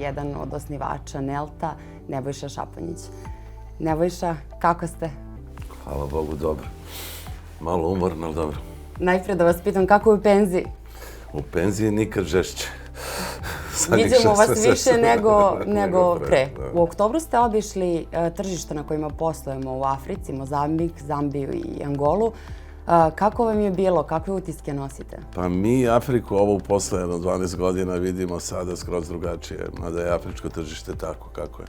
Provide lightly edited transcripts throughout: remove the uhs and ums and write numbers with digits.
jedan od osnivača Nelta, Nebojša Šaponjić. Nebojša, kako ste? Hvala Bogu, dobro. Malo umorno, ali dobro. Najprije da vas pitam, kako je u penziji? U penziji nikad žešće. Viđemo vas više nego pre. U oktobru ste obišli tržišta na kojima poslujemo u Africi, Mozambik, Zambiju i Angolu. Kako vam je bilo? Kakve utiske nosite? Pa mi Afriku ovu posle 12 godina vidimo sada skroz drugačije. Mada je afričko tržište tako kako je.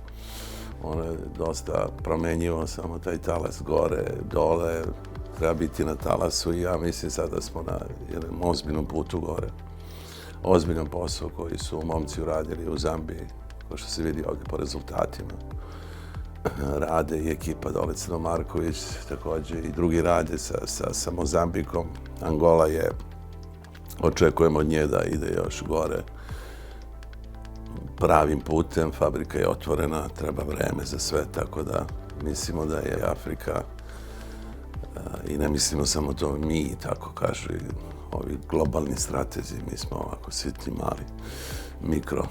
Ono je dosta promenjivo, samo taj talas gore, dole. Treba biti na talasu i ja mislim sada smo na jednom ozbiljnom putu gore. Ozbiljan posao koji su momci uradili u Zambiji, kao što se vidi ovdje po rezultatima. Rade i ekipa dole Crno Marković, također i drugi rade sa Mozambikom. Angola je, očekujemo od nje da ide još gore pravim putem. Fabrika je otvorena, treba vreme za sve, tako da mislimo da je Afrika, i ne mislimo samo to mi, tako kažu i ovi globalni stratezi, mi smo ovako sitni, mali, mikro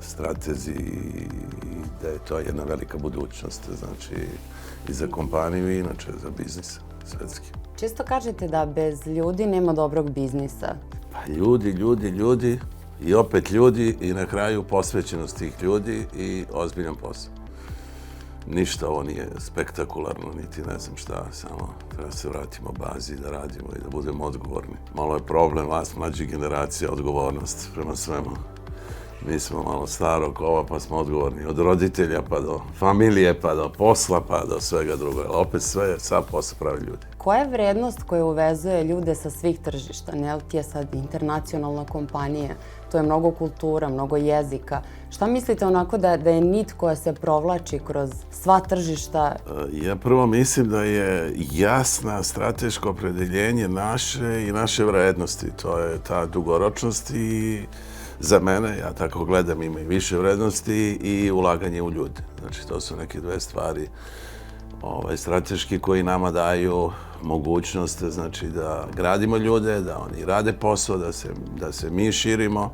stratezi i da je to jedna velika budućnost, znači i za kompaniju i inače za biznis svetski. Često kažete da bez ljudi nema dobrog biznisa. Pa ljudi i opet ljudi i na kraju posvećenost tih ljudi i ozbiljan posao. Ništa ovo nije spektakularno, niti ne znam šta, samo treba se vratimo bazi da radimo i da budemo odgovorni. Malo je problem vas, mlađih generacija, odgovornost prema svemu. Mi smo malo starog kova pa smo odgovorni od roditelja pa do familije, pa do posla, pa do svega druga. Opet sve, sad posao pravi ljudi. Koja je vrednost koja uvezuje ljude sa svih tržišta? Nelt je sad internacionalna kompanija, to je mnogo kultura, mnogo jezika. Šta mislite onako da je nit koja se provlači kroz sva tržišta? Ja prvo mislim da je jasna strateško opredeljenje naše i naše vrednosti. To je ta dugoročnost i za mene, ja tako gledam, ima i više vrednosti i ulaganje u ljude. Znači, to su neke dve stvari strateški koji nama daju mogućnost, znači, da gradimo ljude, da oni rade posao, da se mi širimo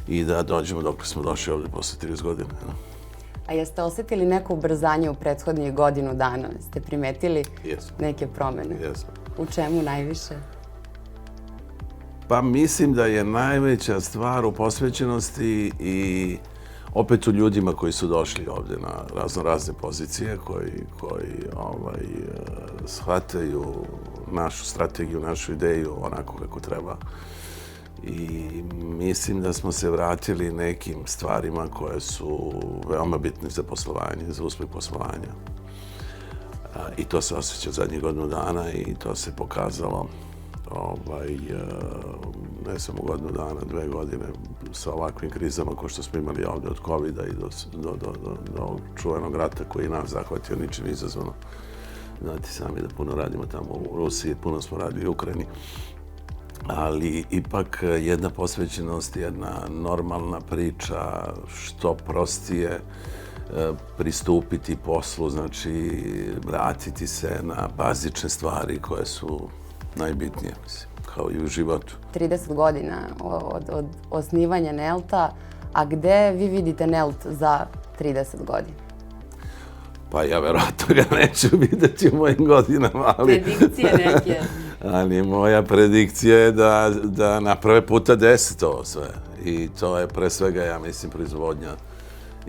i da dođemo dok smo došli ovdje posle 30 godina. A jeste osjetili neko ubrzanje u prethodnih godinu dana? Ste primetili neke promjene? Jesmo. U čemu najviše? Pa mislim da je najveća stvar u posvećenosti i opet u ljudima koji su došli ovdje na razne pozicije, koji shvataju našu strategiju, našu ideju onako kako treba. I mislim da smo se vratili nekim stvarima koje su veoma bitne za poslovanje, za uspjeh poslovanja. I to se osjeća zadnjih godinu dana i to se pokazalo ne samo godinu dana, 2 godine sa ovakvim krizama kao što smo imali ovdje od COVID-a i do čuvenog rata koji je nas zahvatio ničim izazvano. Znate sami da puno radimo tamo u Rusiji, puno smo radili u Ukrajini. Ali ipak jedna posvećenost, jedna normalna priča, što prostije pristupiti poslu, znači vratiti se na bazične stvari koje su najbitnije, mislim, kao i u životu. 30 godina od osnivanja Nelta, a gde vi vidite Nelt za 30 godina? Pa ja verovatno ga neću vidjeti u mojim godinama, ali... Predikcije neke. Ali moja predikcija je da na prve puta desi to sve. I to je pre svega, ja mislim, proizvodnja.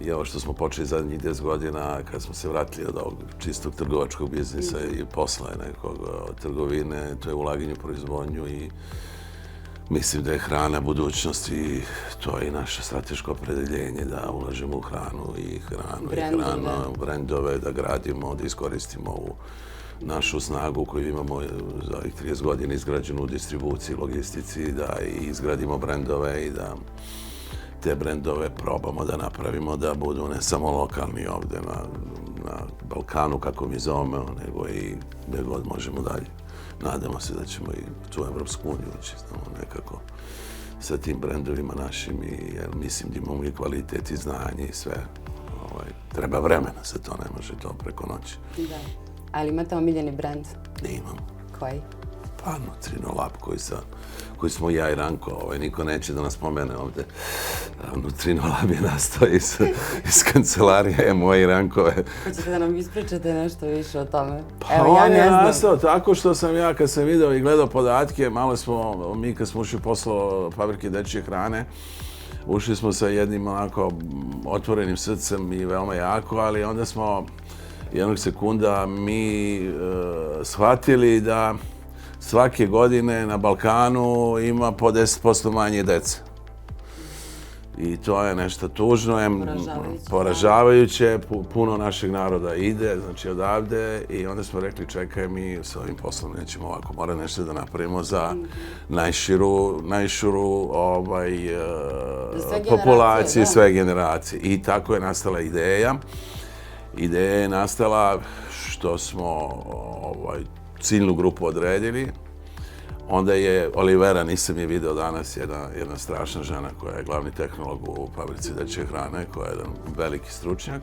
I ovo što smo počeli zadnjih 10 godina, kad smo se vratili od ovog čistog trgovačkog biznisa i posla nekog trgovine, to je ulaganje u proizvodnju i mislim da je hrana budućnost i to je i naše strateško opredeljenje da ulažemo u hranu i brendove, da gradimo, da iskoristimo ovu našu snagu koju imamo za ovih 30 godina izgrađenu u distribuciji, logistici, da izgradimo brendove i da te brendove probamo da napravimo da budu ne samo lokalni ovdje na Balkanu, kako mi zovemo, nego i gdje god možemo dalje. Nadamo se da ćemo i tu Evropsku uniju ući nekako sa tim brendovima našim, jer mislim da imamo i kvalitet i znanje i sve. Treba vremena se to, ne može to preko noći. Da. Ali imate omiljeni brend? Imam. Koji? Pa, Nutrinolab koji smo ja i Ranko, niko neće da nas pomene ovde. Nutrinolab je nastao iz kancelarije moje i Rankove. Hoćete da nam ispričate nešto više o tome? Pa on je nastao tako što sam ja, kad sam video i gledao podatke, mi kad smo ušli u posao fabrike dečje hrane, ušli smo sa jednim onako otvorenim srcem i veoma jako, ali onda smo jednog sekunda mi shvatili da svake godine na Balkanu ima po 10% manje dece. I to je nešto tužno, poražavajuće, puno našeg naroda ide, znači odavde, i onda smo rekli čekaj, mi s ovim poslom nećemo ovako, mora nešto da napravimo za najširu populaciju, sve generacije. I tako je nastala ideja. Ideja je nastala što smo ciljnu grupu odredili. Onda je Olivera, nisam je video danas, jedna strašna žena koja je glavni tehnolog u fabrici dečje hrane, koja je jedan veliki stručnjak,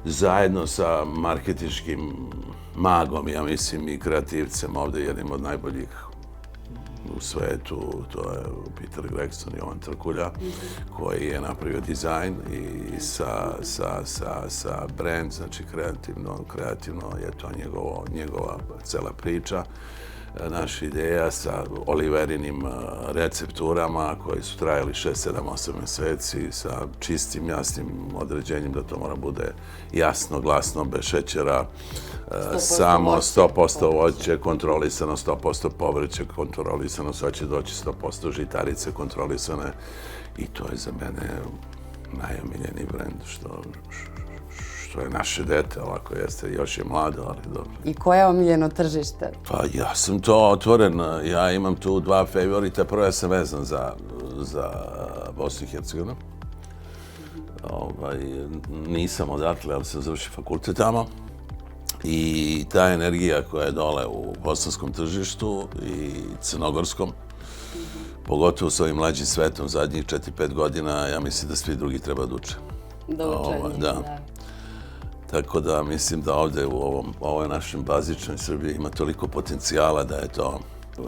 zajedno sa marketinškim magom, ja mislim, i kreativcem, ovde jednim od najboljih u svetu, to je Peter Gregson i Jovan Trkulja, koji je napravio dizajn i sa brand, znači kreativno je to njegova cela priča. Naša ideja sa Oliverinim recepturama koji su trajali 6, 7, 8 meseci sa čistim, jasnim određenjem da to mora bude jasno, glasno, bez šećera, samo 100% voće, kontrolisano, 100% povrće, kontrolisano, sad će doći 100% žitarice kontrolisane, i to je za mene najomiljeniji brend, što je naše dete, ovako jeste, još je mlado, ali dobro. I koje je omiljeno tržište? Pa ja sam to otvoren, ja imam tu dva favorita. Prvo, ja sam vezan za Bosnu i Hercegovinu. Nisam odatle, ali sam završio fakultet tamo. I ta energija koja je dole u bosanskom tržištu i crnogorskom, pogotovo s ovim mlađim svetom zadnjih 4-5 godina, ja mislim da svi drugi treba da uče. Da uče, da. Tako da mislim da ovde u ovoj našoj bazičnoj Srbiji ima toliko potencijala da je to,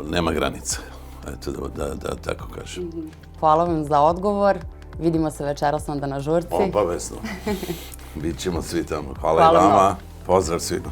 nema granica. Eto, da tako kažem. Hvala vam za odgovor. Vidimo se večeras onda na žurci. Obavezno. Bićemo svi tamo. Hvala i vama. Pozdrav svima.